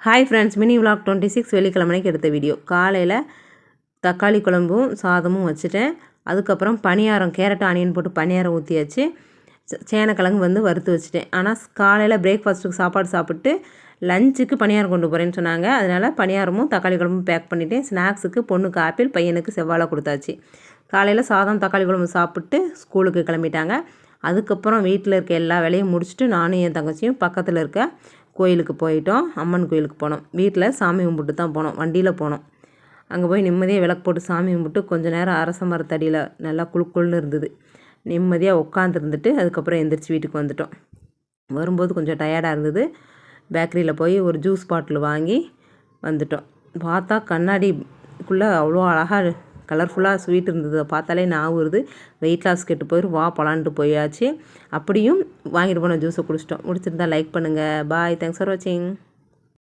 Hi friends, mini vlog 26 வெள்ளிக்கிழமைக்கு எடுத்த video. காலையில் தக்காளி குழம்பும் சாதமும் வச்சுட்டேன். அதுக்கப்புறம் பணியாரம், கேரட் ஆனியன் போட்டு பணியாரம் ஊற்றியாச்சு. சேனக்கிழங்கு வந்து வறுத்து வச்சுட்டேன். ஆனால் காலையில் பிரேக்ஃபாஸ்ட்டுக்கு சாப்பாடு சாப்பிட்டு லஞ்சுக்கு பணியாரம் கொண்டு போகிறேன்னு சொன்னாங்க. அதனால் பணியாரமும் தக்காளி குழம்பும் பேக் பண்ணிவிட்டேன். ஸ்நாக்ஸுக்கு பொண்ணுக்கு ஆப்பிள், பையனுக்கு செவ்வாழை கொடுத்தாச்சு. காலையில் சாதம் தக்காளி குழம்பு சாப்பிட்டு ஸ்கூலுக்கு கிளம்பிட்டாங்க. அதுக்கப்புறம் வீட்டில் இருக்க எல்லா வேலையும் முடிச்சுட்டு நானும் என் தங்கச்சியும் பக்கத்தில் இருக்க கோயிலுக்கு போயிட்டோம். அம்மன் கோயிலுக்கு போனோம். வீட்டில் சாமி கும்பிட்டு தான் போனோம், வண்டியில் போனோம். அங்கே போய் நிம்மதியாக விளக்கு போட்டு சாமி கும்பிட்டு கொஞ்சம் நேரம் அரச மரத்தடியில் நல்லா குழுக்குள்னு இருந்தது. நிம்மதியாக உட்காந்துருந்துட்டு அதுக்கப்புறம் எந்திரிச்சு வீட்டுக்கு வந்துட்டோம். வரும்போது கொஞ்சம் டயர்டாக இருந்தது. பேக்கரியில் போய் ஒரு ஜூஸ் பாட்டில் வாங்கி வந்துட்டோம். பார்த்தா கண்ணாடிக்குள்ளே அவ்வளோ அழகாக கலர்ஃபுல்லாக ஸ்வீட் இருந்தது. பார்த்தாலே நான் வருது. வெயிட் லாஸ் கெட்டு போயிடும், வா போலான்ட்டு போயாச்சு. அப்படியும் வாங்கிட்டு போன ஜூஸை குடிச்சிட்டோம். முடிச்சிருந்தா லைக் பண்ணுங்கள். பாய், தேங்க்ஸ் ஃபார் வாட்சிங்.